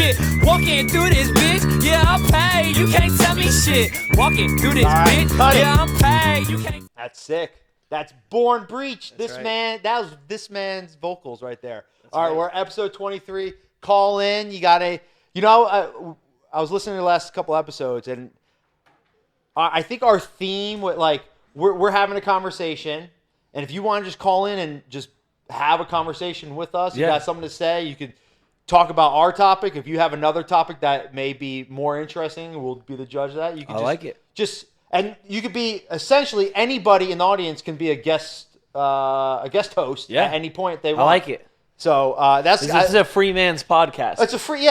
shit. Walking through this bitch, yeah, I'm paid. You can't tell me shit. Walking through this bitch, yeah, I'm paid. You can't. That's sick. That's Born Breach. That's right. That was this man's vocals right there. All right, we're episode 23. Call in. You got to, I was listening to the last couple episodes, and I think our theme with we're having a conversation, and if you want to just call in and just have a conversation with us, you got something to say, you could talk about our topic. If you have another topic that may be more interesting, we'll be the judge of that. You can and you could be essentially anybody in the audience can be a guest host at any point they want. I like it. So this is a free man's podcast. It's a free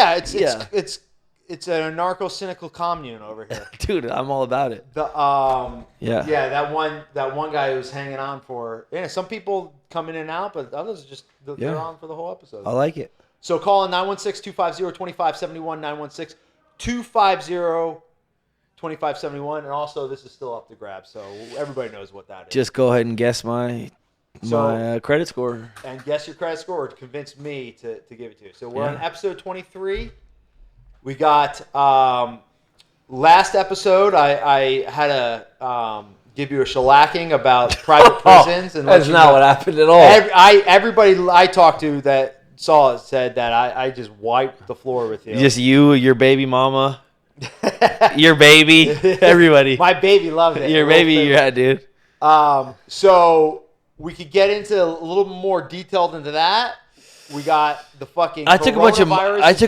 it's a anarcho-cynical commune over here. Dude, I'm all about it. That one guy who's hanging on for some people come in and out, but others just they're on for the whole episode. I like it. So call in 916-250-2571, 916-250-2571, and also this is still up to grab, so everybody knows what that is. Just go ahead and guess my credit score. And guess your credit score to convince me to give it to you. So we're on episode 23. We got last episode. I had to give you a shellacking about private prisons, and that's not what happened at all. Everybody I talked to that saw it said that I just wiped the floor with you. Just you, your baby mama, your baby, everybody. My baby loved it. Your baby, dude. So we could get into a little more detailed into that. We got the fucking. I took a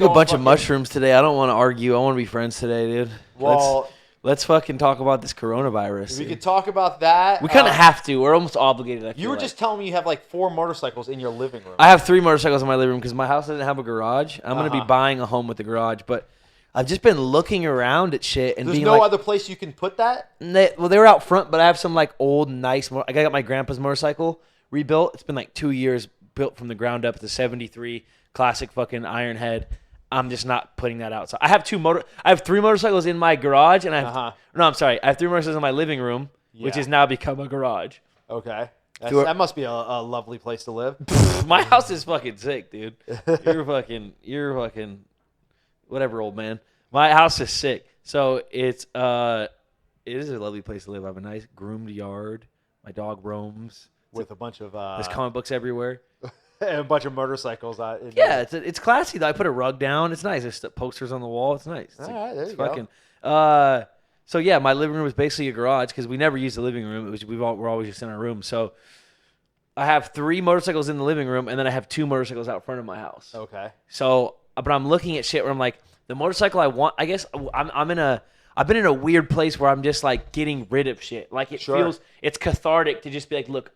bunch of mushrooms today. I don't want to argue. I want to be friends today, dude. Well, let's fucking talk about this coronavirus. We could talk about that. We kind of have to. We're almost obligated. You were just telling me you have 4 motorcycles in your living room. I have 3 motorcycles in my living room because my house doesn't have a garage. I'm going to be buying a home with a garage, but I've just been looking around at shit and there's no other place you can put that. They were out front, but I have some old nice. I got my grandpa's motorcycle rebuilt. It's been 2 years. Built from the ground up. It's a 73 classic fucking iron head. I'm just not putting that out. So I have 3 motorcycles in my garage, and I have 3 motorcycles in my living room, which has now become a garage. Okay. That must be a lovely place to live. My house is fucking sick, dude. You're fucking whatever, old man. My house is sick. So it is a lovely place to live. I have a nice groomed yard. My dog roams. With a bunch of there's comic books everywhere. And a bunch of motorcycles. It's classy though. I put a rug down. It's nice. There's posters on the wall. It's nice. All right, there you go. So yeah, my living room is basically a garage because we never used the living room. We're always just in our room. So I have 3 motorcycles in the living room, and then I have 2 motorcycles out front of my house. Okay. So, but I'm looking at shit where I'm like, the motorcycle I want. I guess I've been in a weird place where I'm just getting rid of shit. It's cathartic to just be look.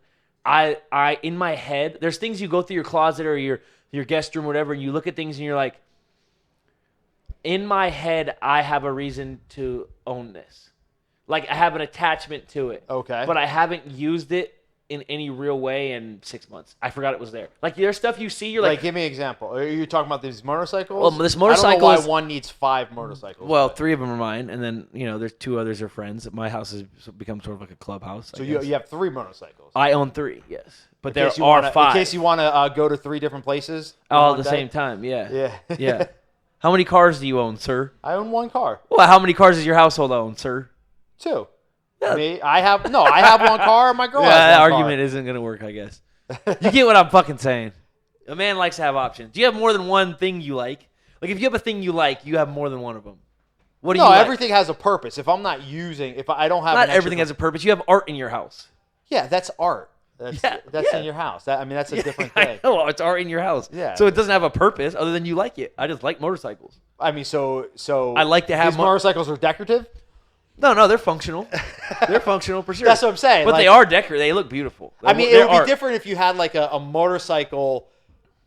I in my head, there's things you go through your closet or your guest room or whatever, and you look at things and you're like, in my head, I have a reason to own this. I have an attachment to it. Okay. But I haven't used it in any real way in 6 months. I forgot it was there. There's stuff you see, you're give me an example. Are you talking about these motorcycles? Well, this motorcycle I don't know why one needs 5 motorcycles. Well, 3 of them are mine, and then, there's 2 others are friends. My house has become sort of like a clubhouse. So you have 3 motorcycles? I own 3, yes. But there are 5. In case you want to go to 3 different places? All at the same time, yeah. Yeah. Yeah. How many cars do you own, sir? I own 1 car. Well, how many cars does your household own, sir? 2. Yeah. Me, I have 1 car. My girl has 1 that car. argument isn't going to work, I guess. You get what I'm fucking saying. A man likes to have options. Do you have more than one thing you like? If you have a thing you like, you have more than one of them. What do you like? Everything has a purpose. If I'm not using, if I don't have Not everything has a purpose. You have art in your house. Yeah, that's art. That's in your house. That's a different thing. I know, it's art in your house. Yeah. So it doesn't have a purpose other than you like it. I just like motorcycles. I mean, so I like to have these motorcycles are decorative? No, they're functional. They're functional for sure. That's what I'm saying. But they are decorative. They look beautiful. It would be different if you had a motorcycle,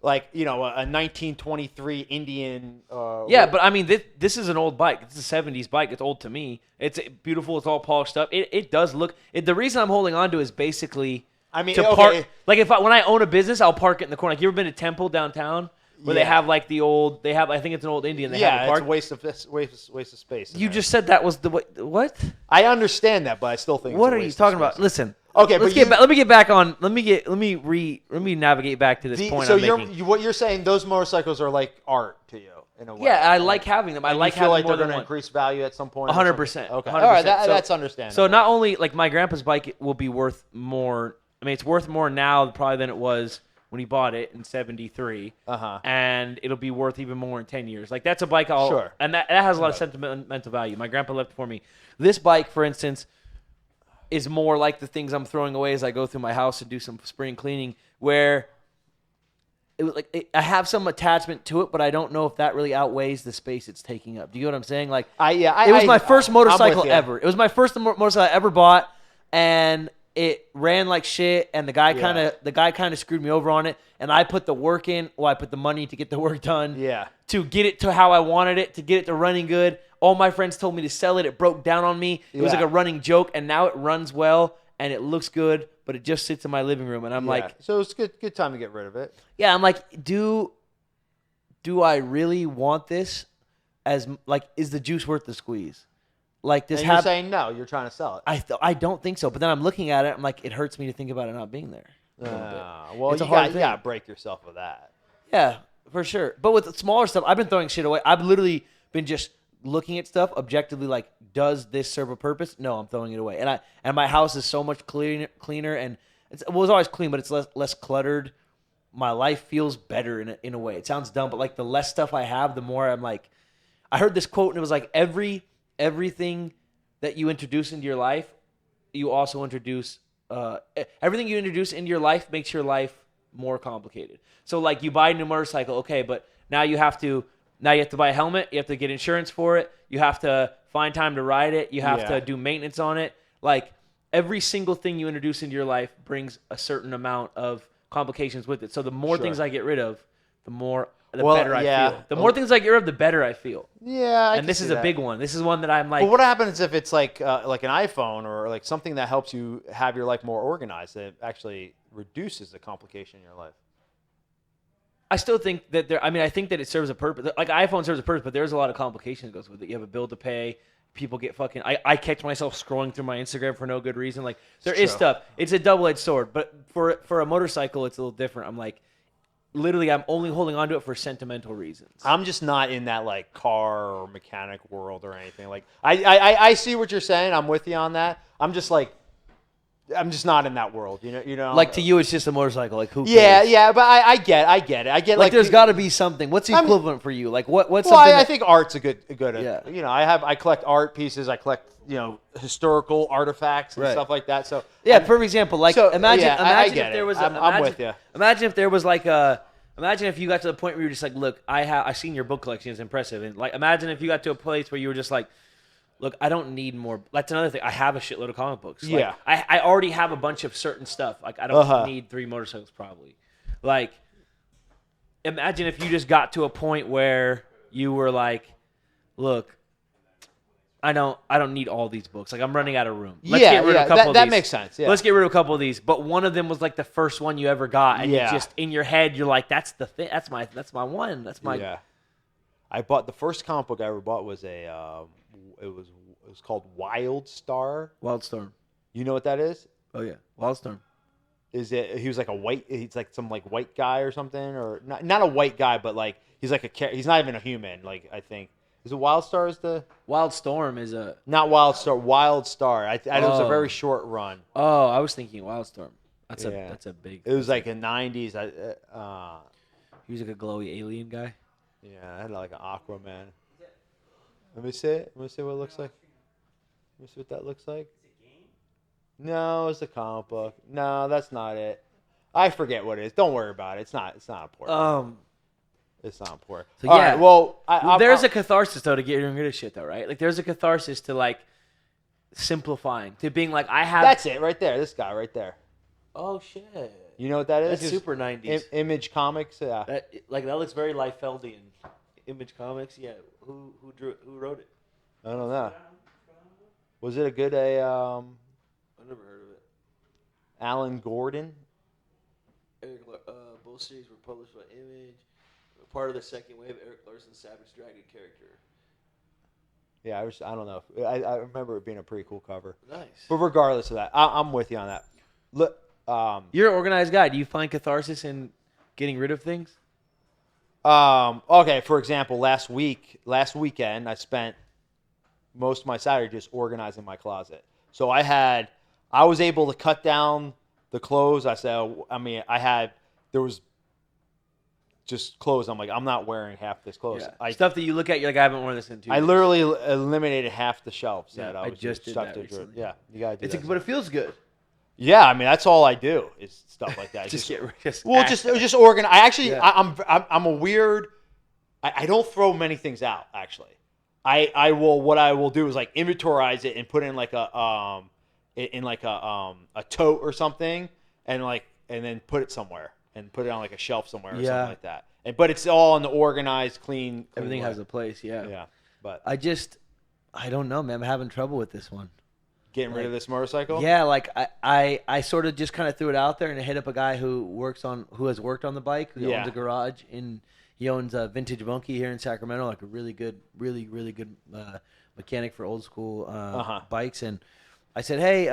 a 1923 Indian. Yeah, but I mean, this is an old bike. It's a 70s bike. It's old to me. It's beautiful. It's all polished up. It does look. The reason I'm holding on to it is basically. I mean, park. When I own a business, I'll park it in the corner. You ever been to Temple downtown? Where they have the old, I think it's an old Indian. Have a park. It's a waste of space. You just said that was the way. What? I understand that, but I still think. What are you talking about? Listen. Okay, let me get back on. Let me navigate back to this point. So what you're saying? Those motorcycles are like art to you. in a way. Yeah, I like having them. I like feel having like more they're than going to one. increase value at some point. 100%. Okay. 100%. All right, So- that's understandable. So not only like my grandpa's bike will be worth more. I mean, it's worth more now probably than it was when he bought it in '73. And it'll be worth even more in 10 years. Like that's a bike Sure. And that has a lot of sentimental value. My grandpa left it for me. This bike, for instance, is more like the things I'm throwing away as I go through my house and do some spring cleaning, where it was like I have some attachment to it, but I don't know if that really outweighs the space it's taking up. Do you know what I'm saying? Like, it was my first motorcycle ever. It was my first motorcycle I ever bought, and it ran like shit. And the guy kind of screwed me over on it. And I put the work in. Well, I put the money to get the work done. Yeah. To get it to how I wanted it, to get it to running good. All my friends told me to sell it. It broke down on me. It was like a running joke, and now it runs well and it looks good, but it just sits in my living room, and I'm like, so it's good time to get rid of it. Yeah, I'm like, do I really want this? As like, is the juice worth the squeeze? Like this. And you're saying no. You're trying to sell it. I don't think so. But then I'm looking at it. I'm like, it hurts me to think about it not being there. Well, it's you a hard got to thing. break yourself with that. Yeah, for sure. But with the smaller stuff, I've been throwing shit away. I've literally been just looking at stuff objectively, like, does this serve a purpose? No, I'm throwing it away. And my house is so much cleaner, and it was always clean, but it's less cluttered. My life feels better in a way. It sounds dumb, but like the less stuff I have, the more I'm like. I heard this quote, and it was like everything that you introduce into your life, you also introduce. Everything you introduce into your life makes your life more complicated. So like you buy a new motorcycle, okay, but now you have to buy a helmet, you have to get insurance for it, you have to find time to ride it, you have to do maintenance on it. Like every single thing you introduce into your life brings a certain amount of complications with it. So the more things I get rid of, the better I feel. The more things I get rid of, the better I feel. Yeah, and this is a big one. This is one that I'm like. But what happens if it's like an iPhone or like something that helps you have your life more organized that actually reduces the complication in your life? I still think that I think that it serves a purpose. Like iPhone serves a purpose, but there's a lot of complications that goes with it. You have a bill to pay. People get fucking. I catch myself scrolling through my Instagram for no good reason. Like there is stuff. It's a double-edged sword. But for a motorcycle, it's a little different. I'm like, literally, I'm only holding on to it for sentimental reasons. I'm just not in that like car or mechanic world or anything. Like I see what you're saying. I'm with you on that. I'm just not in that world, you know. Like to you, it's just a motorcycle. Like who cares? Yeah, but I get it. I get like there's got to be something. What's the equivalent for you? Like what's well, something? I think art's a good. Yeah. You know, I collect art pieces. I collect historical artifacts and stuff like that. So yeah, perfect example. Like imagine if there was. I'm with you. Imagine if there was like a. Imagine if you got to the point where you're just like, look, I've seen your book collection is impressive, and like imagine if you got to a place where you were just like. Look, I don't need more. That's another thing. I have a shitload of comic books. Like, yeah. I already have a bunch of certain stuff. Like, I don't need 3 motorcycles probably. Like, imagine if you just got to a point where you were like, look, I don't need all these books. Like, I'm running out of room. Let's get rid of a couple of these. That makes sense. Yeah. Let's get rid of a couple of these. But one of them was like the first one you ever got. And you just, in your head, you're like, that's the thing. That's my one. That's my. Yeah. I bought the first comic book I ever bought was it was called Wildstorm. Wildstorm. You know what that is? Oh yeah, Wildstorm. He was like he's like some like white guy or something, or not a white guy, but like he's not even a human. Like I think is it Wildstar is the Wildstorm is a not Wildstar Wildstar. It was a very short run. Oh, I was thinking Wildstorm. That's a big. It was like in '90s. He was like a glowy alien guy. Yeah, I had like an Aquaman. Let me see it. Let me see what it looks like. Let me see what that looks like. No, it's a comic book. No, that's not it. I forget what it is. Don't worry about it. It's not important. It's not important. So All yeah. right, well, there's a catharsis though to getting rid of shit though, right? Like there's a catharsis to like simplifying, to being like I have. That's it right there. This guy right there. Oh shit. You know what that is? That's super 90s. Image Comics. Yeah. That looks very Liefeldian. Image Comics. Yeah. Who wrote it? I don't know. Was it a good I never heard of it. Alan Gordon? Both series were published by Image. Part of the second wave, Eric Larson's Savage Dragon character. Yeah, I don't know. I remember it being a pretty cool cover. Nice. But regardless of that, I'm with you on that. Look, you're an organized guy. Do you find catharsis in getting rid of things? Okay, for example, last weekend, I spent most of my Saturday just organizing my closet. So I was able to cut down the clothes. There was just clothes. I'm like, I'm not wearing half this clothes. Yeah. Stuff that you look at, you're like, I haven't worn this in 2 years. I literally eliminated half the shelves that I was just did that to. recently. Yeah, you gotta do that. But it feels good. Yeah, I mean that's all I do is stuff like that. just organize. I'm a weird. I don't throw many things out actually. What I will do is like inventorize it and put it in like a tote or something and then put it somewhere and put it on like a shelf somewhere or something like that. But it's all in the organized, clean Everything way. has a place. Yeah. Yeah. But I don't know, man. I'm having trouble with this one. Getting rid of this motorcycle? Yeah, like I sort of just kind of threw it out there and hit up a guy who has worked on the bike, who owns a garage he owns a Vintage Monkey here in Sacramento, like a really good mechanic for old school bikes. And I said, hey,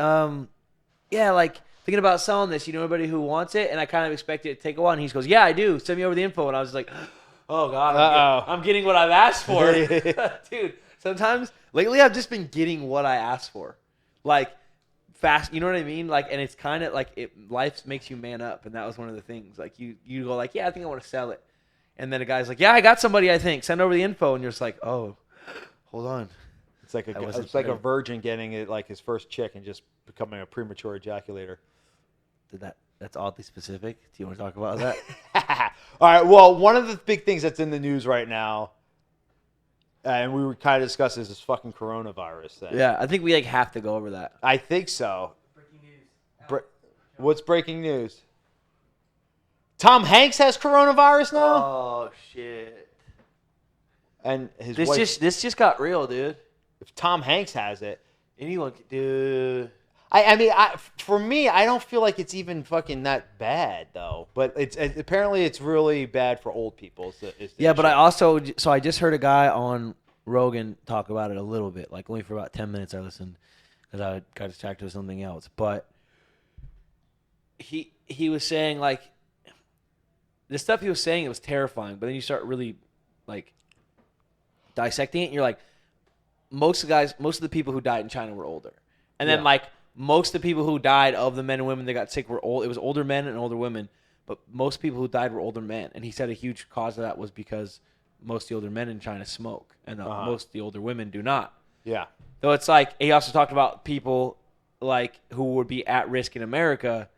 like thinking about selling this. You know anybody who wants it? And I kind of expected it to take a while. And he goes, yeah, I do. Send me over the info. And I was like, oh God, I'm getting what I've asked for, dude. Sometimes lately I've just been getting what I asked for. Like fast, you know what I mean? Like, and it's kind of like life makes you man up, and that was one of the things. Like you go like, yeah, I think I want to sell it, and then a guy's like, yeah, I got somebody, I think. Send over the info, and you're just like, oh, hold on. It's like a virgin getting it like his first chick and just becoming a premature ejaculator. That's oddly specific. Do you want to talk about that? All right. Well, one of the big things that's in the news right now. And we were kind of discussing this fucking coronavirus thing. Yeah, I think we have to go over that. I think so. Breaking news. What's breaking news? Tom Hanks has coronavirus now? Oh shit! And his wife. This just got real, dude. If Tom Hanks has it, anyone could do. For me, I don't feel like it's even fucking that bad though. But apparently it's really bad for old people. But I just heard a guy on Rogan talk about it a little bit, like only for about 10 minutes. I listened because I got distracted with something else. But he was saying like the stuff he was saying, it was terrifying. But then you start really like dissecting it, and you're like, most of the people who died in China were older, and then most of the people who died of the men and women that got sick were old. It was older men and older women, but most people who died were older men. And he said a huge cause of that was because most of the older men in China smoke, and most of the older women do not. Yeah. So it's like he also talked about people like who would be at risk in America,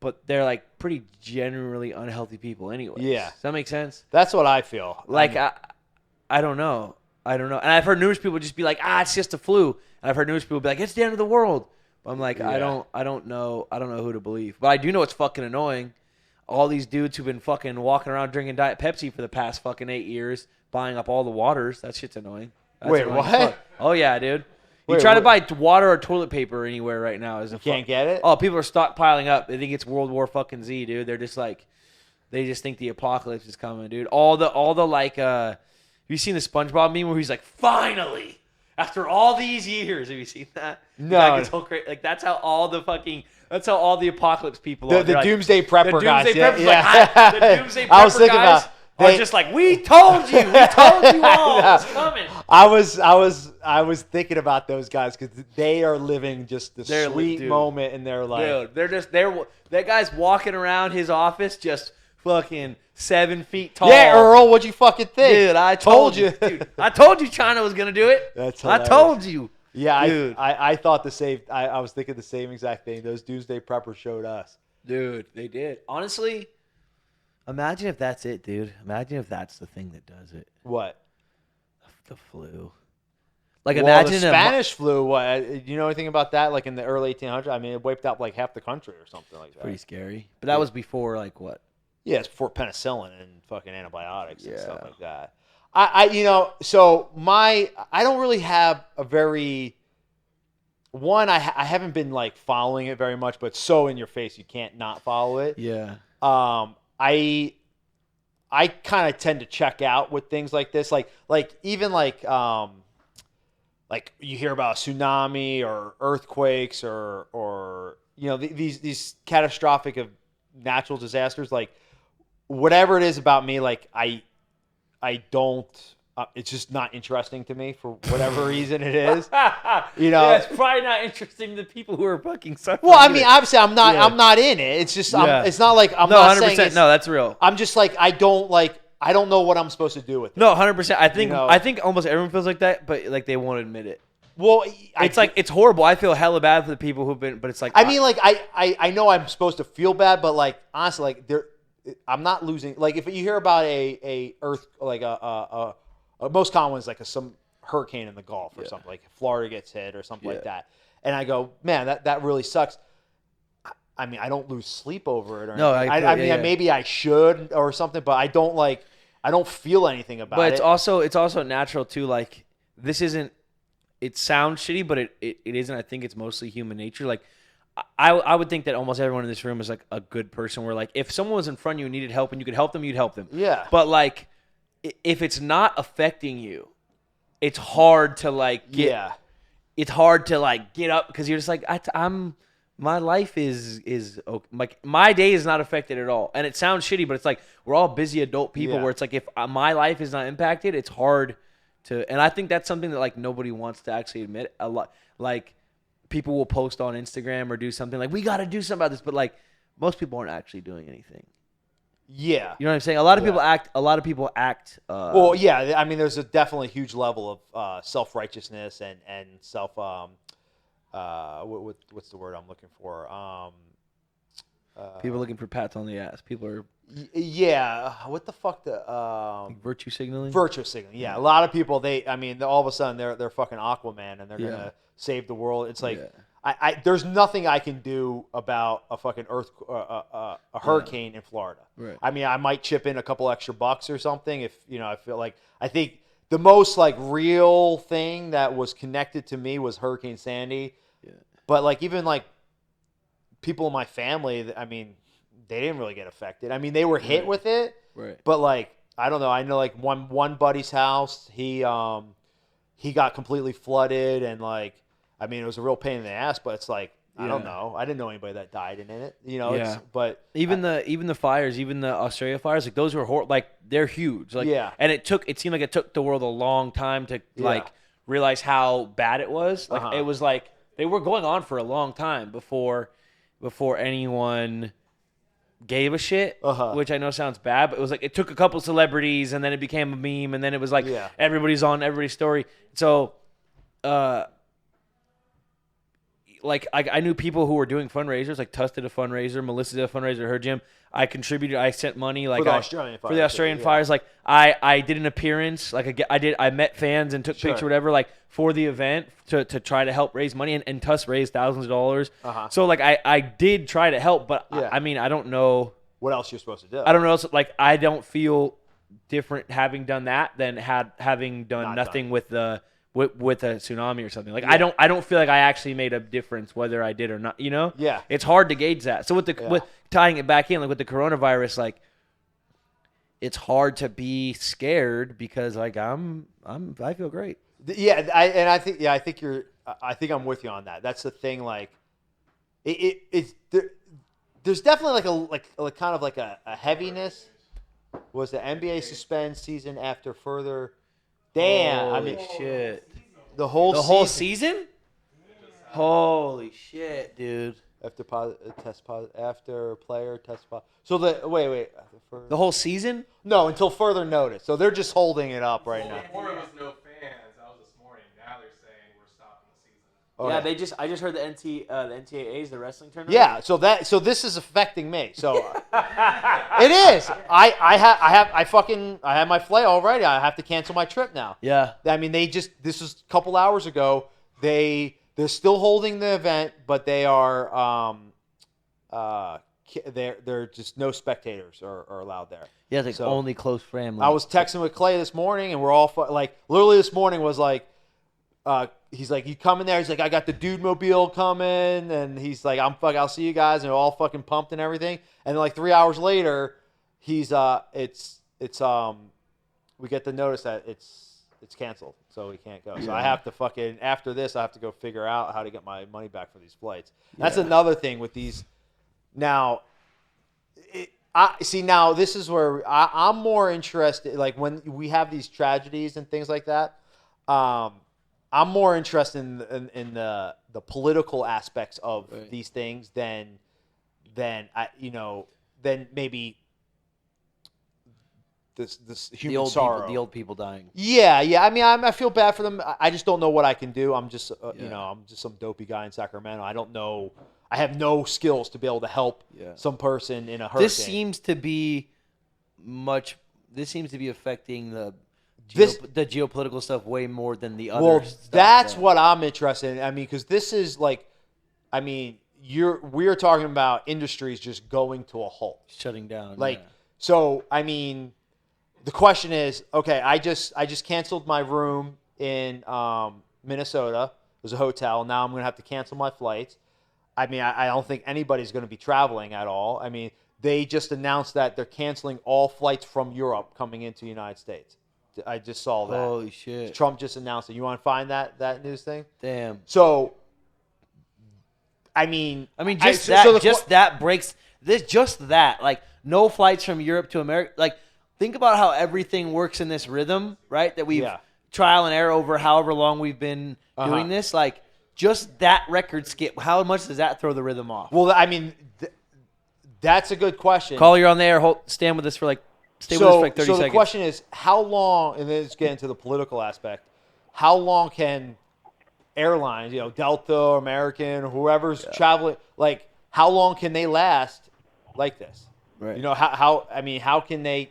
but they're like pretty generally unhealthy people anyway. Yeah. Does that make sense? That's what I feel. Like I don't know. And I've heard numerous people just be like, it's just a flu. And I've heard numerous people be like, it's the end of the world. I'm like, I don't know who to believe. But I do know it's fucking annoying. All these dudes who've been fucking walking around drinking Diet Pepsi for the past fucking 8 years, buying up all the waters. That shit's annoying. Wait, what? Oh yeah, dude. You try to buy water or toilet paper anywhere right now. Can't get it? Oh, people are stockpiling up. They think it's World War fucking Z, dude. They're just like, they just think the apocalypse is coming, dude. All the like, have you seen the SpongeBob meme where he's like, finally? After all these years, have you seen that? No. Like that's how all the apocalypse people are. The doomsday prepper guys. The doomsday prepper guys are just like, we told you all it was coming. I was thinking about those guys because they are living just the sweet moment in their life. Dude, that guy's walking around his office just fucking 7 feet tall. Yeah, Earl, what'd you fucking think? Dude, I told you. Dude, I told you China was gonna do it. That's hilarious. I told you. Yeah, dude. I thought the same. I was thinking the same exact thing. Those doomsday preppers showed us. Dude, they did. Honestly, imagine if that's it, dude. Imagine if that's the thing that does it. What? The flu. Like imagine the Spanish flu. What? You know anything about that? Like in the early 1800s, I mean, it wiped out like half the country or something like that. Pretty scary. But that was before like what? Yeah, it's before penicillin and fucking antibiotics and stuff like that. I don't really have a very I haven't been like following it very much, but it's so in your face you can't not follow it. Yeah. I kind of tend to check out with things like this, like even like you hear about a tsunami or earthquakes or you know these catastrophic of natural disasters, like whatever it is about me, like I don't. It's just not interesting to me for whatever reason it is. Yeah, it's probably not interesting to people who are fucking suffering. Well, I mean, obviously, I'm not in it. It's just, it's not like I'm not 100%. saying it's, No, that's real. I'm just like, I don't know what I'm supposed to do with it. No, 100%. I think almost everyone feels like that, but like they won't admit it. Well, it's horrible. I feel hella bad for the people who've been, but it's like, I mean, like I know I'm supposed to feel bad, but like honestly, like I'm not losing. Like if you hear about a earth, like a most common one is like some hurricane in the Gulf or something, like Florida gets hit or something like that. And I go, man, that really sucks. I mean, I don't lose sleep over it or anything. I mean, maybe I should or something, but I don't feel anything about it. But it's also natural too. Like this isn't. It sounds shitty, but it isn't. I think it's mostly human nature. Like I would think that almost everyone in this room is like a good person. Where like if someone was in front of you and needed help and you could help them, you'd help them. Yeah. But like. If it's not affecting you, it's hard to like get. It's hard to like get up because you're just like my life is okay. Like my day is not affected at all, and it sounds shitty, but it's like we're all busy adult people where it's like if my life is not impacted, it's hard to. And I think that's something that like nobody wants to actually admit. A lot like people will post on Instagram or do something like we got to do something about this, but like most people aren't actually doing anything. Yeah. You know what I'm saying? A lot of people act. Well, yeah. I mean, there's a definitely huge level of self-righteousness and self. What's the word I'm looking for? People looking for pats on the ass. People are. Yeah. What the fuck? Like virtue signaling. Virtue signaling. Yeah. A lot of people. All of a sudden they're fucking Aquaman and they're gonna save the world. It's like. There's nothing I can do about a fucking a hurricane in Florida. Right. I mean, I might chip in a couple extra bucks or something if I feel like. I think the most like real thing that was connected to me was Hurricane Sandy. Yeah. But like even like people in my family, I mean, they didn't really get affected. I mean, they were hit with it. Right. But like I don't know. I know like one buddy's house, he got completely flooded and like. I mean, it was a real pain in the ass, but it's like I don't know. I didn't know anybody that died in it. But even the fires, even the Australia fires, like those were like they're huge. Like and it seemed like it took the world a long time to like realize how bad it was. Like it was like they were going on for a long time before anyone gave a shit, which I know sounds bad, but it was like it took a couple celebrities and then it became a meme and then it was like everybody's on everybody's story. So like I knew people who were doing fundraisers, like Tuss did a fundraiser, Melissa did a fundraiser at her gym. I contributed, I sent money like for the Australian fires. Like I did an appearance, like I met fans and took pictures, whatever, like for the event to try to help raise money. And Tuss raised thousands of dollars. So like I did try to help, but I mean I don't know what else you're supposed to do. I don't know. Like I don't feel different having done that than having done nothing with the. With a tsunami or something like I don't feel like I actually made a difference whether I did or not. It's hard to gauge that. So with tying it back in, like with the coronavirus, like it's hard to be scared because like I feel great. I think I'm with you on that. That's the thing. Like it's there's definitely like kind of like a heaviness. Was the NBA suspend season after further? Damn! Holy shit! The whole season? Holy shit, dude! After player test positive. So the whole season? No, until further notice. So they're just holding it up right now. Before it was no fans. That was this morning. Now they're saying we're stopping the season. Okay. Yeah, I just heard the NCAAs, the wrestling tournament. Yeah, so this is affecting me. So it is. I have my flight already. I have to cancel my trip now. Yeah. I mean, this was a couple hours ago. They're still holding the event, but they are they're just no spectators are allowed there. Yeah, it's like only close family. I was texting with Clay this morning, and we're all like literally this morning was like. He's like, you coming there? He's like, I got the dude mobile coming, and he's like, I'll see you guys, and we're all fucking pumped and everything. And then like 3 hours later, he's we get the notice that it's canceled, so we can't go. So I have to fucking after this, I have to go figure out how to get my money back for these flights. That's another thing with these. Now, see now. This is where I'm more interested. Like when we have these tragedies and things like that, I'm more interested in the political aspects of these things than maybe this human sorrow. The old people dying. Yeah. I mean, I feel bad for them. I just don't know what I can do. I'm just I'm just some dopey guy in Sacramento. I don't know. I have no skills to be able to help some person in a hurricane. This seems to be affecting the geopolitical stuff way more than the other. Well, stuff, that's what I'm interested in. I mean, because this is like, I mean, we're talking about industries just going to a halt, shutting down. Like, so I mean, the question is, okay, I just canceled my room in Minnesota. It was a hotel. Now I'm gonna have to cancel my flights. I mean, I don't think anybody's going to be traveling at all. I mean, they just announced that they're canceling all flights from Europe coming into the United States. I just saw that. Holy shit. Trump just announced it. You want to find that news thing? Damn. So, I mean, that breaks this. Just that, like, no flights from Europe to America. Like, think about how everything works in this rhythm, right? That we've trial and error over however long we've been doing this. Like, just that record skip, how much does that throw the rhythm off? Well, I mean, that's a good question. Caller, you're on there. Stand with us for like 30 seconds. So the question is, how long, and then let's get into the political aspect, how long can airlines, Delta, American, whoever's traveling, like, how long can they last like this? Right. How can they,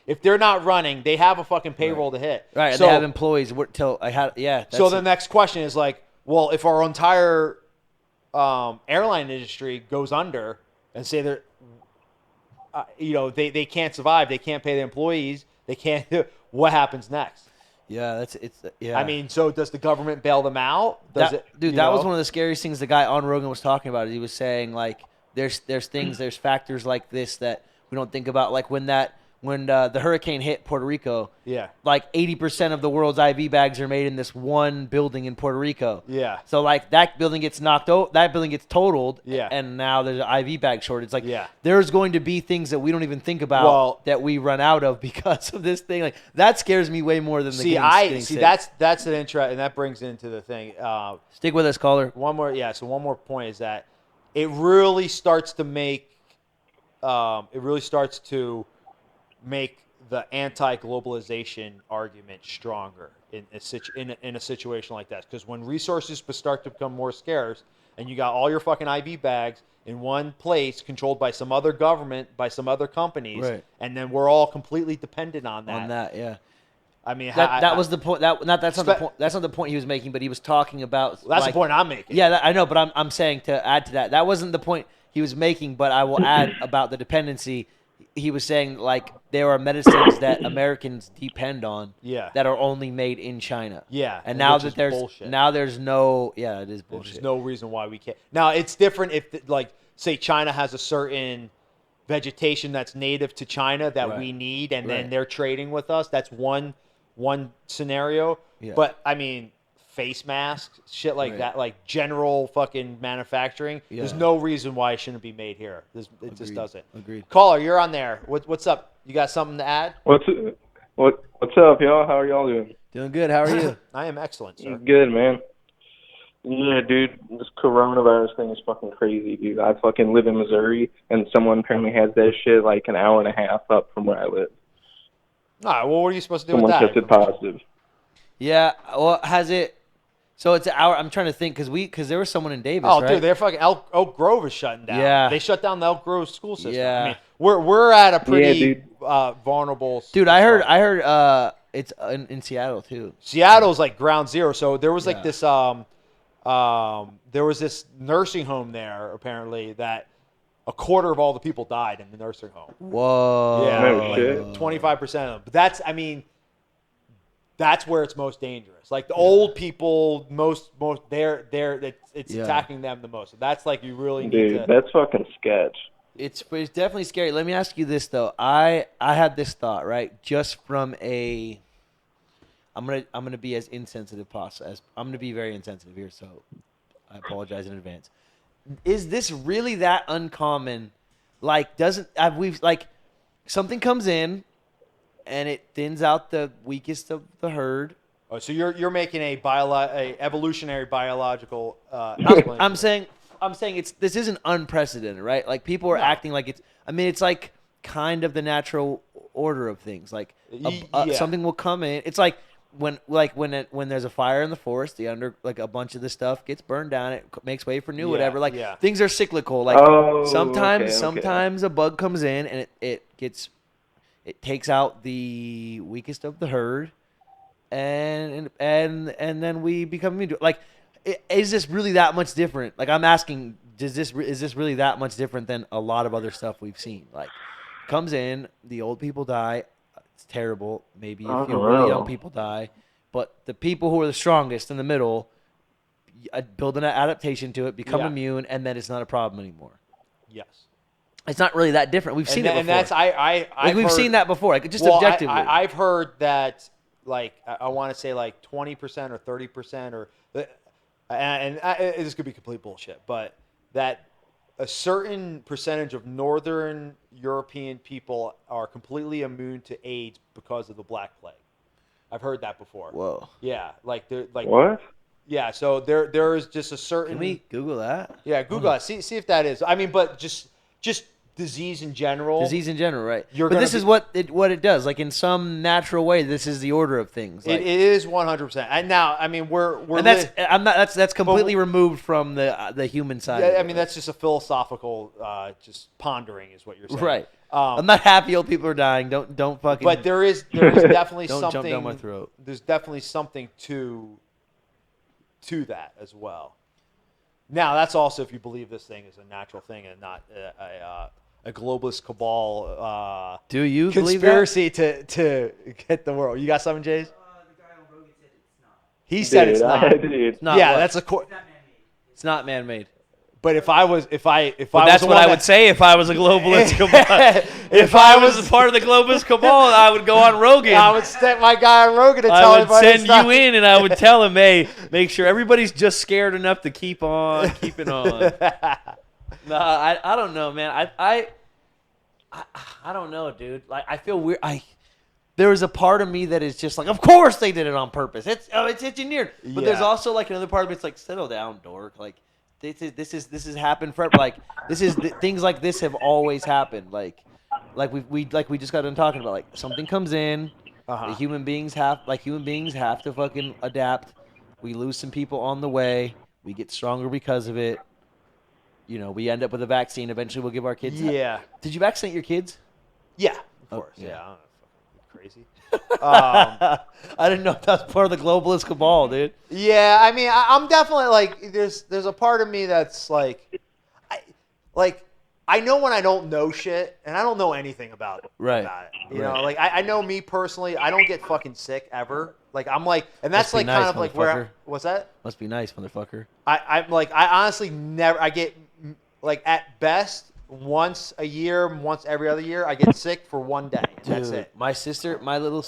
if they're not running, they have a fucking payroll to hit. Right, and they have employees. So the next question is like, well, if our entire airline industry goes under and say they're, they can't survive, they can't pay their employees, they can't. What happens next? Yeah, I mean, so does the government bail them out? That was one of the scariest things the guy on Rogan was talking about. He was saying like, there's things, there's factors like this that we don't think about, like when the hurricane hit Puerto Rico, like 80% of the world's IV bags are made in this one building in Puerto Rico. Yeah. So like that building gets that building gets totaled, and now there's an IV bag shortage. Like there's going to be things that we don't even think about that we run out of because of this thing. Like that scares me way more than the getting sick. That's an interest, and that brings into the thing. Stick with us, caller. One more point is that it really starts to make make the anti-globalization argument stronger in a situation like that. Because when resources start to become more scarce and you got all your fucking IV bags in one place controlled by some other government, by some other companies, and then we're all completely dependent on that. I mean, that was the point. That's not the point. That's not the point he was making. But he was talking about. That's the point I'm making. Yeah, I know. But I'm saying to add to that. That wasn't the point he was making. But I will add about the dependency. He was saying like there are medicines that Americans depend on that are only made in China. Yeah. And now that there's bullshit. it is bullshit. There's no reason why we can't. Now it's different if say China has a certain vegetation that's native to China that we need, and then they're trading with us. That's one scenario. Yeah. But I mean, face masks, shit like that, like general fucking manufacturing. Yeah. There's no reason why it shouldn't be made here. It just doesn't. Agreed. Caller, you're on there. What's up? You got something to add? What's up, y'all? How are y'all doing? Doing good. How are you? I am excellent, sir. Good, man. Yeah, dude, this coronavirus thing is fucking crazy, dude. I fucking live in Missouri, and someone apparently has that shit like an hour and a half up from where I live. All right, well, what are you supposed to do with that? Someone tested positive. Yeah, well, has it... So it's an hour. I'm trying to think because there was someone in Davis. Oh, right? Dude, they're fucking Elk Grove is shutting down. Yeah, they shut down the Elk Grove school system. Yeah, I mean, we're at a pretty vulnerable. Dude, I heard it's in Seattle too. Seattle's like ground zero. So there was like this there was this nursing home there apparently that a quarter of all the people died in the nursing home. Whoa. Yeah, no shit. 25% of them. But that's where it's most dangerous. Like the old people, most it's attacking them the most. So that's like you really need to. Dude, that's fucking sketch. It's definitely scary. Let me ask you this though. I had this thought, right? Just from I'm gonna be as insensitive possible. I'm gonna be very insensitive here, so I apologize in advance. Is this really that uncommon? Like, something comes in, and it thins out the weakest of the herd. Oh, so you're making a evolutionary biological. Explanation. I'm saying this isn't unprecedented, right? Like people are acting like it's. I mean, it's like kind of the natural order of things. Like something will come in. It's like when there's a fire in the forest, a bunch of the stuff gets burned down. It makes way for new whatever. Like things are cyclical. Like sometimes a bug comes in and it takes out the weakest of the herd, and then we become immune to it. Like, is this really that much different? Like, I'm asking, is this really that much different than a lot of other stuff we've seen? Like, comes in, the old people die. It's terrible. Maybe a few really young people die. But the people who are the strongest in the middle build an adaptation to it, become immune, and then it's not a problem anymore. Yes. It's not really that different. We've seen it before. And that's we've seen that before. Like, just objectively. I've heard that, like, I want to say like 20% or 30% or and this could be complete bullshit, but that a certain percentage of Northern European people are completely immune to AIDS because of the Black Plague. I've heard that before. Whoa. Yeah, like they're like what? Yeah, so there is just a certain. Can we Google that? Yeah, Google it. See if that is. I mean, but just disease in general. Disease in general, right? But this is what it does. Like in some natural way, this is the order of things. Like, it is 100%. And now, I mean, we're. And that's completely removed from the human side. Yeah, I mean, that's just a philosophical, just pondering, is what you're saying. Right. I'm not happy old people are dying. Don't fucking. But there is definitely don't something. Jump down my throat. There's definitely something to that as well. Now, that's also if you believe this thing is a natural thing and not a globalist cabal. Do you conspiracy to get the world? You got something, Jays? The guy on Rogan said it's not. He said it's not. It's not. Yeah, what? that's a. It's not man-made. It's not man-made. But if I was, if I That's was what I would say if I was a globalist cabal. If I was part of the globalist cabal, I would go on Rogan. I would stick my guy on Rogan and tell I would everybody send it's not. you in, and I would tell him, "Hey, make sure everybody's just scared enough to keep on keeping on." No, I don't know, man. I don't know, dude. Like, I feel weird. There is a part of me that is just like, of course they did it on purpose. It's engineered. But there's also like another part of me. It's like, settle down, dork. Like. This has happened forever. Like things like this have always happened. Like we just got done talking about. Like something comes in, the human beings have to fucking adapt. We lose some people on the way. We get stronger because of it. You know, we end up with a vaccine. Eventually, we'll give our kids. Yeah. Did you vaccinate your kids? Yeah. Of course. Yeah. Yeah. I don't know. Crazy. I didn't know if that was part of the globalist cabal, dude. Yeah, I mean, I'm definitely like, there's a part of me that's like, I know when I don't know shit, and I don't know anything about it. You know, like I know me personally, I don't get fucking sick ever. Like I'm like, and that's like nice, kind of like where. What's that? Must be nice, motherfucker. I'm like, I honestly never. I get like at best once a year, once every other year, I get sick for one day, and that's it. My sister, my middle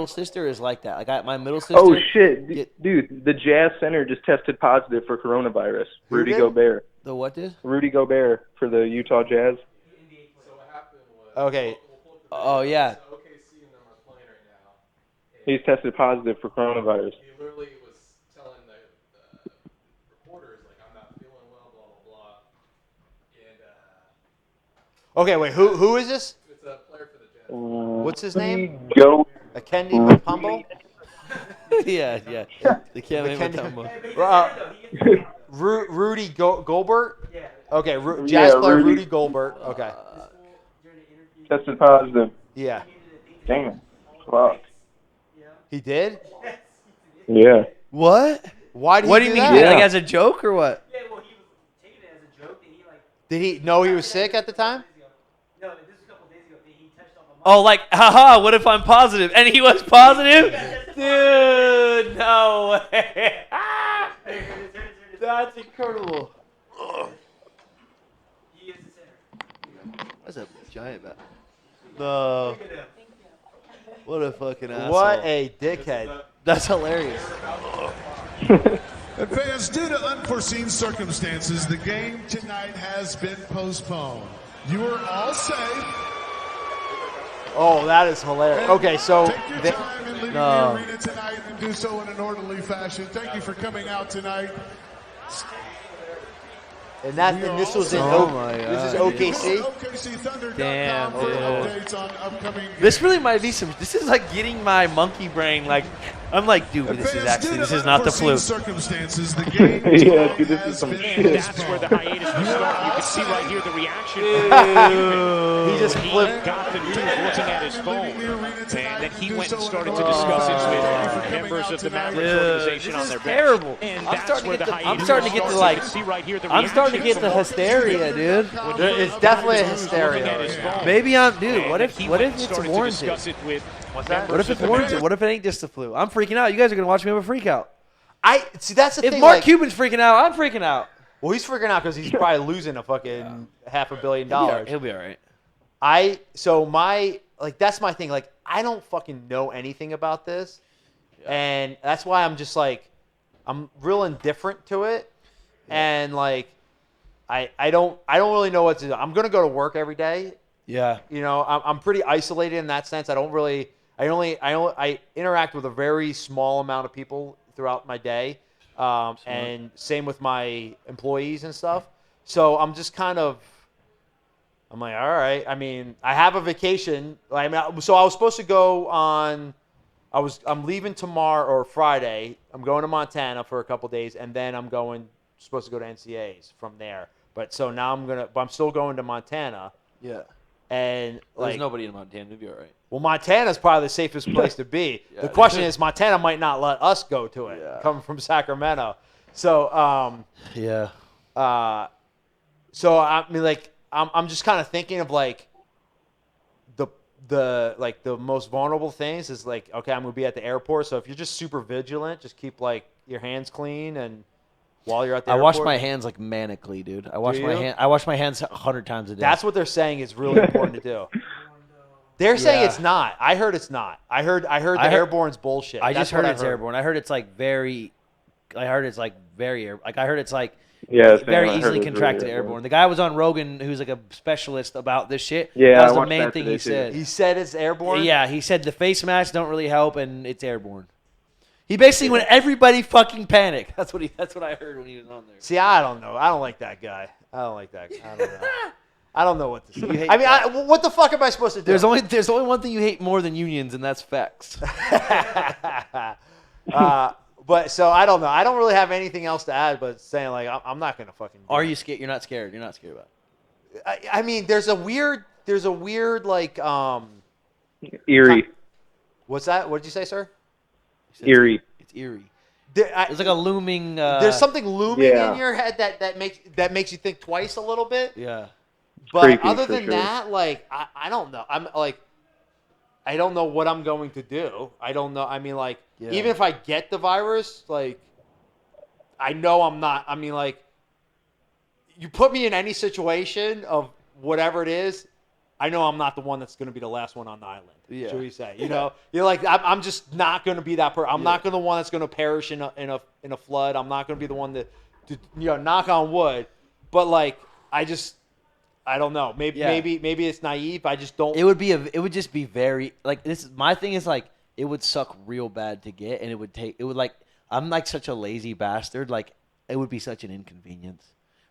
sister is like that. Like my middle sister. Oh shit, dude! The Jazz Center just tested positive for coronavirus. Rudy Gobert. The what did? Rudy Gobert for the Utah Jazz. So what happened was. Okay. Oh yeah. So OKC and them are playing right now. He's tested positive for coronavirus. He literally was telling the reporters, like, I'm not feeling well, blah, blah, blah. And, Okay, wait. Who is this? it's a player for the Jazz. What's his name? Go. Akendi Mutombo? yeah. They can't make Mutombo. Rudy Gobert? Yeah. Okay, Jazz player Rudy Gobert. Okay. Tested positive. Yeah. Damn. Fuck. He did? Yeah. What? Why did What he do do you that? mean? Like as a joke or what? Yeah, well, he was taking it as a joke, and he like. Did he know he was sick at the time? No, this was a couple days ago. He touched on my mom. Oh, like, haha, what if I'm positive? And he was positive? Dude, no way. That's incredible. He is the center. That's a giant bat. No. What a fucking asshole. What a dickhead. That's hilarious. And fans, due to unforeseen circumstances, the game tonight has been postponed. You are all safe. Oh, that is hilarious. Okay, so Take your time and leave the arena tonight and do so in an orderly fashion. Thank you for coming out tonight. and this was in this is OKC. Damn, dude. Updates on upcoming This really might be some. This is like getting my monkey brain. Like, I'm like, dude, this is not the flu. Circumstances, the game Yeah, dude, this is some shit. That's where the hiatus will start. You can see right here the reaction. He just flipped. Got the news looking at his phone, and then he went and started to discuss it with members of the Mavericks organization on their bench. Terrible. And I'm that's where the hiatus starting to get the like. You can see right here the I'm starting to get reaction the hysteria, dude. It's definitely a looking at hysteria. his phone. Maybe I'm, dude. And What if he went and it's started to warranted? discuss it with What's that? What if it's warranted? What if it ain't just the flu? I'm freaking out. You guys are gonna watch me have a freak out. I see. That's the If thing. Mark like, Cuban's freaking out, I'm freaking out. well, he's freaking out because he's probably losing a fucking $500 million. He'll be all right. That's my thing. Like, I don't fucking know anything about this, and that's why I'm just like, I'm real indifferent to it, and like, I don't really know what to do. I'm gonna go to work every day. Yeah. You know, I'm pretty isolated in that sense. I interact with a very small amount of people throughout my day, and same with my employees and stuff. So I'm just kind of, I'm like, all right. I mean, I have a vacation. So I was supposed to go on. I'm leaving tomorrow or Friday. I'm going to Montana for a couple days, and then I'm supposed to go to NCA's from there. But so now I'm still going to Montana. Yeah. And like, There's nobody in Montana. It'll be all right. well, Montana's probably the safest place to be. Yeah. The question is, Montana might not let us go to it, Yeah. coming from Sacramento. So, Yeah. so I mean, like, I'm just kind of thinking of like the most vulnerable things is like, okay, I'm gonna be at the airport. So if you're just super vigilant, just keep like your hands clean and while you're at the I airport. wash my hands like manically, dude. I wash Do my you? hand. I wash my hands 100 times a day. That's what they're saying is really important to do. They're saying Yeah. it's not. I heard it's not. I heard the airborne's bullshit. I That's just what heard it's airborne. I heard it's like very. I heard it's like very air. Like I heard it's like Yeah, same. very I heard easily it was contracted really airborne. The guy was on Rogan, who's like a specialist about this shit. Yeah, that I was the watched main that thing today, he too. said. He said it's airborne. Yeah, he said the face masks don't really help and it's airborne. He basically went everybody fucking panic. That's what I heard when he was on there. See, I don't know. I don't like that guy. I don't like that. I don't know. I don't know what to say. You hate I mean, what the fuck am I supposed to do? There's only one thing you hate more than unions, and that's facts. But so I don't know. I don't really have anything else to add, but saying like I'm not gonna fucking. Are you scared? You're not scared. You're not scared about it. I mean, there's a weird like Eerie. What's that? What did you say, sir? Eerie. It's eerie. There's It's like a looming. there's something looming Yeah. in your head that makes you think twice a little bit. Yeah. But creepy, other for than sure. that, like I don't know. I'm like I don't know what I'm going to do. I don't know. I mean, like Yeah. even if I get the virus, like I know I'm not. I mean, like you put me in any situation of whatever it is, I know I'm not the one that's going to be the last one on the island. Yeah. Should we say? You know, you're like I'm just not going to be that person. I'm not going to the one that's going to perish in a flood. I'm not going to be the one to knock on wood. But like I don't know. Maybe it's naive. I just don't. It would just be very like this. My thing is like it would suck real bad to get, and it would like I'm like such a lazy bastard. Like it would be such an inconvenience.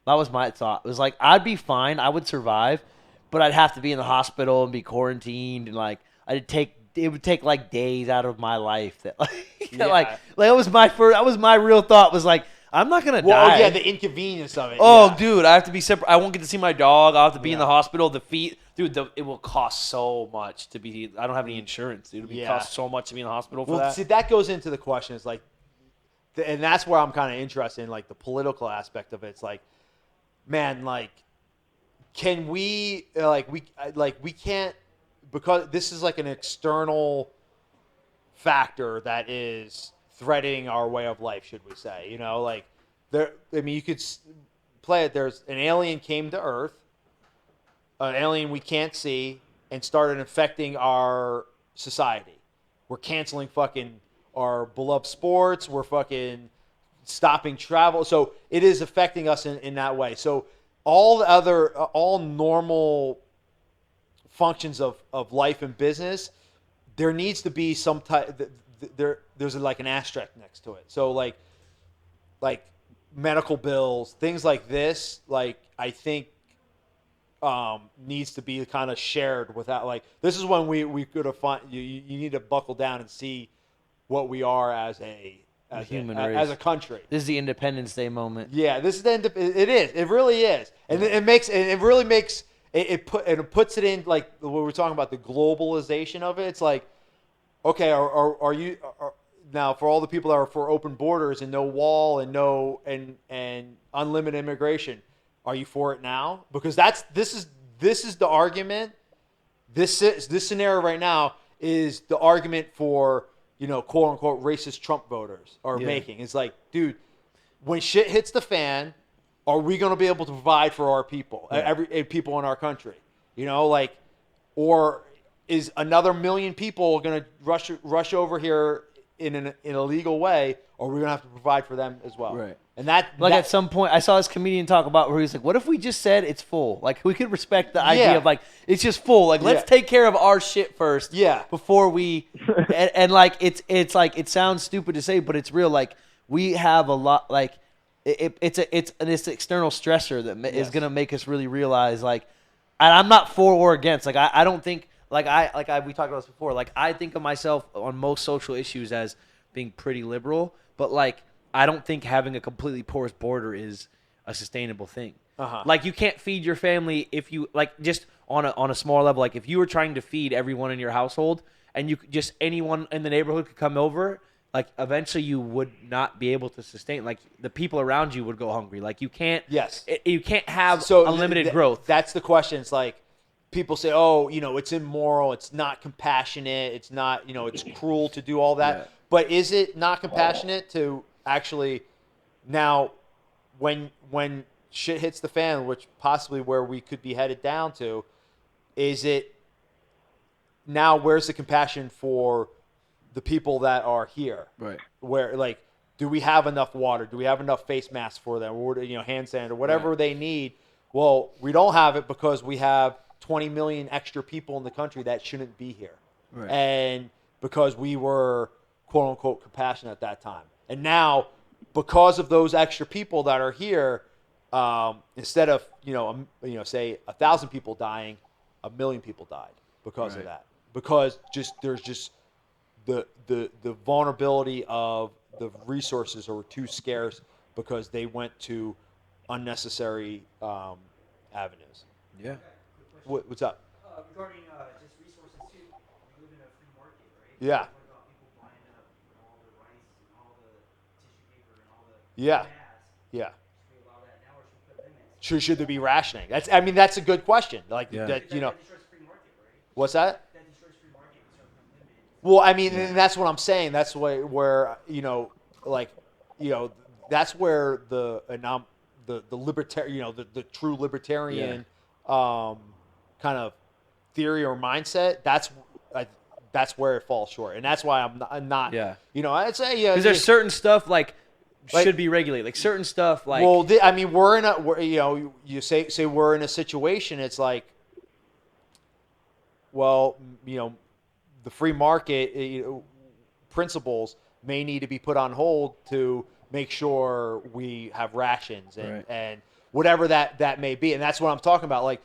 That was my thought. It was like I'd be fine. I would survive, but I'd have to be in the hospital and be quarantined, and like it would take like days out of my life. That like that was my real thought was like. I'm not gonna die. Oh yeah, the inconvenience of it. Oh, yeah. dude, I have to be separate. I won't get to see my dog. I'll have to be in the hospital. The feet, dude. It will cost so much to be. I don't have any insurance, dude. It'll cost so much to be in the hospital for Well, that. see, that goes into the question. Is like, and that's where I'm kind of interested in, like the political aspect of it. It's like, man, like, can we we can't because this is like an external factor that is threatening our way of life, should we say? You know, like you could play it. There's an alien came to Earth, an alien we can't see, and started infecting our society. We're canceling fucking our beloved sports. We're fucking stopping travel. So it is affecting us in that way. So all normal functions of life and business, there needs to be some type. There's like an asterisk next to it. So like medical bills, things like this. Like I think needs to be kind of shared without like this is when we could have you need to buckle down and see what we are as a human race, as a country. This is the Independence Day moment. Yeah, this is it really is, and it really makes it puts it in like what we're talking about, the globalization of it. It's like, okay, are you now for all the people that are for open borders and no wall and and unlimited immigration? Are you for it now? Because this is the argument. This scenario right now is the argument for, quote unquote racist Trump voters are making. It's like, dude, when shit hits the fan, are we going to be able to provide for our people, every people in our country? Or is another million people going to rush over here in an illegal way, or we're going to have to provide for them as well? Right. And at some point, I saw this comedian talk about where he's like, what if we just said it's full? Like, we could respect the idea of, like, it's just full. Like, let's take care of our shit first before we – and like, it's like, it sounds stupid to say, but it's real. Like, we have a lot – like, it's an external stressor that is going to make us really realize, like – and I'm not for or against. Like, I don't think – we talked about this before. Like, I think of myself on most social issues as being pretty liberal, but, like – I don't think having a completely porous border is a sustainable thing. Like, you can't feed your family if you like just on a small level. Like, if you were trying to feed everyone in your household and you just anyone in the neighborhood could come over, like eventually you would not be able to sustain. Like, the people around you would go hungry. Like, you can't. Yes. You can't have unlimited growth. That's the question. It's like people say, oh, it's immoral. It's not compassionate. It's not. It's cruel to do all that. Yeah. But is it not compassionate to actually now when shit hits the fan, which possibly where we could be headed down to, is it now where's the compassion for the people that are here? Right. Where, like, do we have enough water? Do we have enough face masks for them? Or, hand sanitizer, whatever they need. Well, we don't have it because we have 20 million extra people in the country that shouldn't be here. Right. And because we were, quote unquote, compassionate at that time. And now, because of those extra people that are here, instead of say 1,000 people dying, 1 million people died because of that. Because there's just the vulnerability of the resources are too scarce because they went to unnecessary avenues. Yeah. What's up? Regarding just resources too, we live in a free market, right? Yeah. Yeah. Yeah. Should there be rationing? That's a good question. Like that, What's that? Well, and that's what I'm saying. That's where that's where the libertarian, the true libertarian kind of theory or mindset. That's where it falls short, and that's why I'm not. Yeah. I'd say because there's certain stuff like should be regulated, like certain stuff like. Well, you say we're in a situation. It's like, well, the free market principles may need to be put on hold to make sure we have rations and whatever that may be, and that's what I'm talking about. Like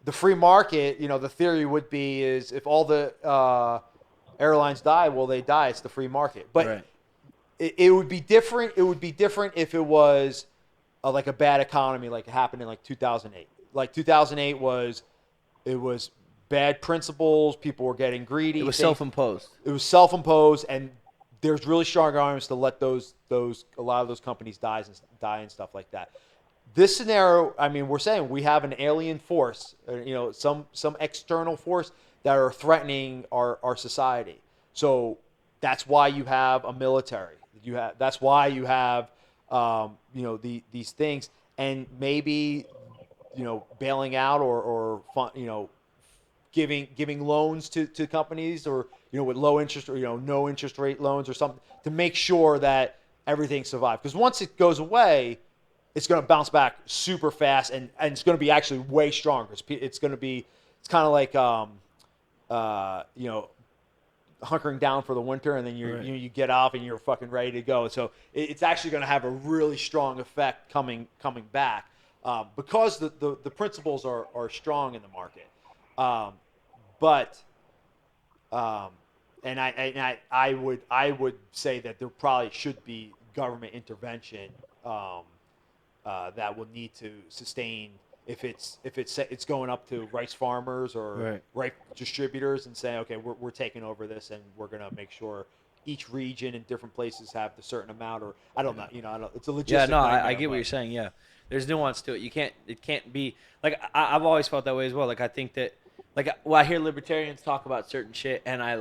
the free market, the theory would be is if all the airlines die, well, they die. It's the free market, but it would be different. It would be different if it was like a bad economy, like it happened in like 2008. Like 2008 was bad principles. People were getting greedy. It was self-imposed. It was self-imposed, and there's really strong arguments to let a lot of those companies die and stuff like that. This scenario, we're saying we have an alien force, some external force that are threatening our society. So that's why you have a military. That's why you have these things, and maybe bailing out or giving loans to companies or with low interest or no interest rate loans or something to make sure that everything survives. Because once it goes away, it's going to bounce back super fast and it's going to be actually way stronger. It's going to be it's kind of like hunkering down for the winter, and then you get off and you're fucking ready to go. So it's actually going to have a really strong effect coming back because the principles are strong in the market. And I would say that there probably should be government intervention that will need to sustain if it's going up to rice farmers or rice distributors and saying, okay, we're taking over this and we're gonna make sure each region and different places have the certain amount, or I don't know, it's a logistic. Yeah, no, I get what you're saying. Yeah, there's nuance to it. It can't be like I've always felt that way as well. Like I think that. Like, I hear libertarians talk about certain shit, and I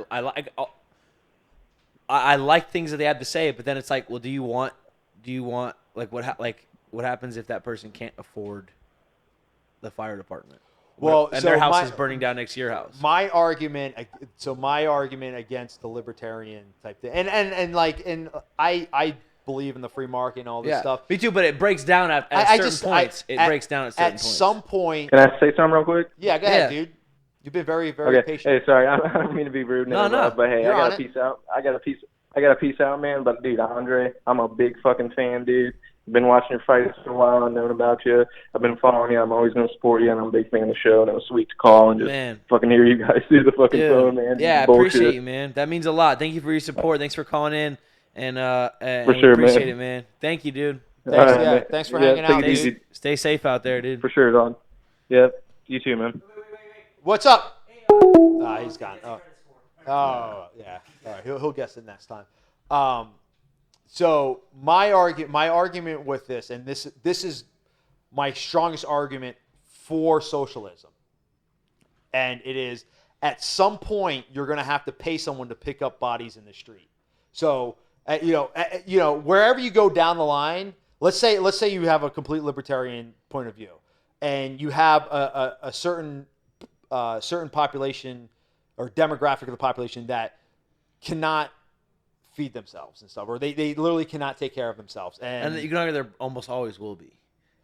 like things that they have to say, but then it's like, well, do you want like what happens if that person can't afford the fire department? Well, and their house is burning down next to your house. My argument against the libertarian type thing, and I believe in the free market and all this stuff. Me too, but it breaks down at certain points. It breaks down at certain points. At some point. Can I say something real quick? Yeah, go ahead, dude. You've been very, very patient. Hey, sorry, I don't mean to be rude. No. But hey, I got a piece out. I got a piece out, man. But dude, Andre, I'm a big fucking fan, dude. Been watching your fights for a while. I've known about you. I've been following you. I'm always gonna support you, and I'm a big fan of the show. And it was sweet to call and just fucking hear you guys through the fucking phone, man. Yeah, I appreciate you, man. That means a lot. Thank you for your support. Thanks for calling in, and for sure, appreciate it, man. Thank you, dude. Thanks, thanks for hanging out, dude. Stay safe out there, dude. For sure, Don. Yep. You too, man. What's up? He's gone. Oh, yeah. All right, he'll guess it next time. So my argument with this, and this is my strongest argument for socialism, and it is at some point you're going to have to pay someone to pick up bodies in the street. So wherever you go down the line, let's say you have a complete libertarian point of view, and you have a certain population or demographic of the population that cannot feed themselves and stuff, or they literally cannot take care of themselves. And you can argue there almost always will be.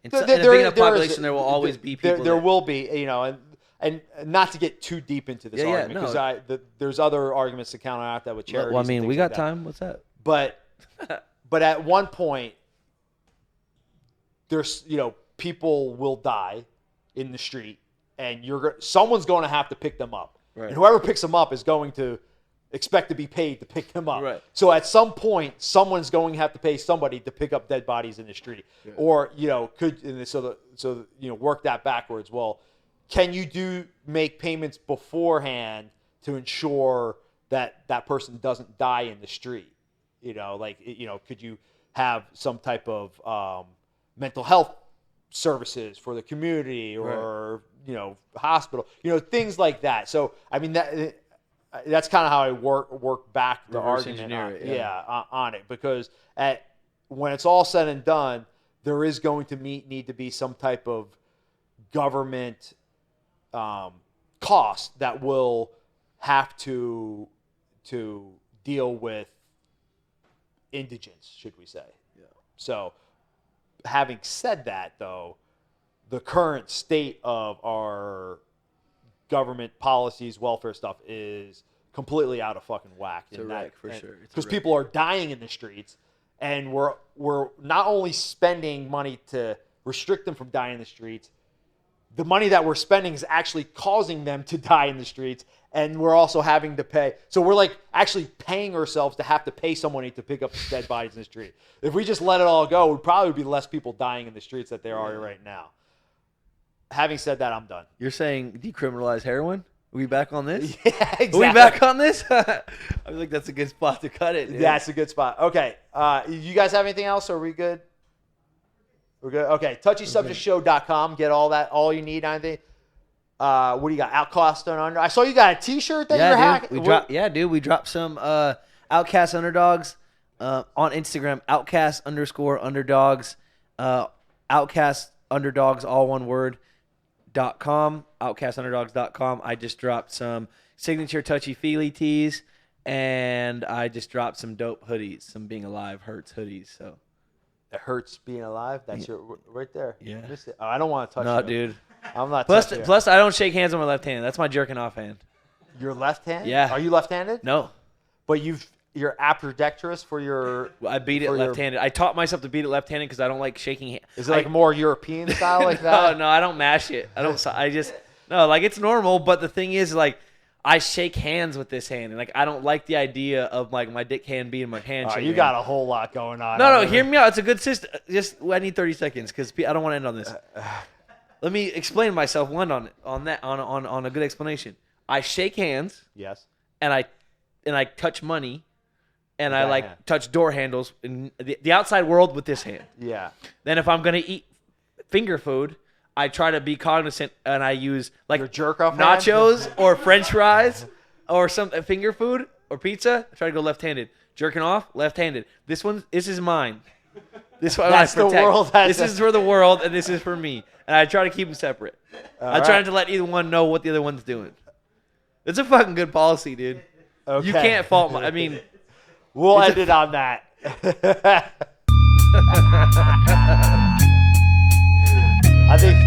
In a big enough population, there will always be people. There will be, and not to get too deep into this argument, because there's other arguments to counter out that with charities. Well, I mean, we got like time. What's that? But at one point, there's people will die in the street, and someone's going to have to pick them up, and whoever picks them up is going to expect to be paid to pick them up. Right. So at some point, someone's going to have to pay somebody to pick up dead bodies in the street, or work that backwards. Well, can you make payments beforehand to ensure that that person doesn't die in the street? Could you have some type of mental health services for the community, or hospital, things like that. So I mean that's kind of how I work back the argument on it, because when it's all said and done, there is going to need to be some type of government cost that will have to deal with indigence, should we say. Yeah. So having said that, though, the current state of our government policies, welfare stuff is completely out of fucking whack. It's a wreck, for sure. Because people are dying in the streets, and we're not only spending money to restrict them from dying in the streets, the money that we're spending is actually causing them to die in the streets, and we're also having to pay. So we're actually paying ourselves to have to pay somebody to pick up dead bodies in the street. If we just let it all go, it would probably be less people dying in the streets than there are right now. Having said that, I'm done. You're saying decriminalize heroin? Are we back on this? Yeah, exactly. Are we back on this? I think that's a good spot to cut it. Dude. That's a good spot. Okay. You guys have anything else? Are we good? We're good? Okay. TouchySubjectShow.com. Get all you need. Anything. What do you got? Outcast and Under. I saw you got a T-shirt that you're hacking. We dropped some Outcast Underdogs on Instagram. Outcast_underdogs. Outcast Underdogs, all one word. .com, outcastunderdogs.com. I just dropped some signature Touchy Fili tees, and I just dropped some dope hoodies, some Being Alive Hurts hoodies. So it hurts being alive. That's your right there. Yeah. I don't want to touch. No, it. dude. I'm not Plus, touching it. plus, I don't shake hands with my left hand. That's my jerking off hand. Your left hand? Yeah. Are you left-handed? No. But you're ambidextrous for your. I beat it left-handed. I taught myself to beat it left-handed because I don't like shaking hands. Is it like more European style like that? No, I don't mash it. Like it's normal. But the thing is, like, I shake hands with this hand, and like I don't like the idea of like my dick hand being my hand. Oh, you got a whole lot going on. No, hear me out. It's a good system. I need 30 seconds because I don't want to end on this. Let me explain myself. On a good explanation. I shake hands. Yes. And I touch money, and With I that like hand. touch door handles in the outside world with this hand. Yeah. Then if I'm gonna eat finger food, I try to be cognizant, and I use like Your jerk off nachos or French fries or some finger food or pizza. I try to go left-handed. Jerking off, left-handed. This is mine. This one That's I protect. the world. This is for the world, and this is for me. And I try to keep them separate. I try not to let either one know what the other one's doing. It's a fucking good policy, dude. Okay. You can't fault my. I mean, we'll end it on that. I think.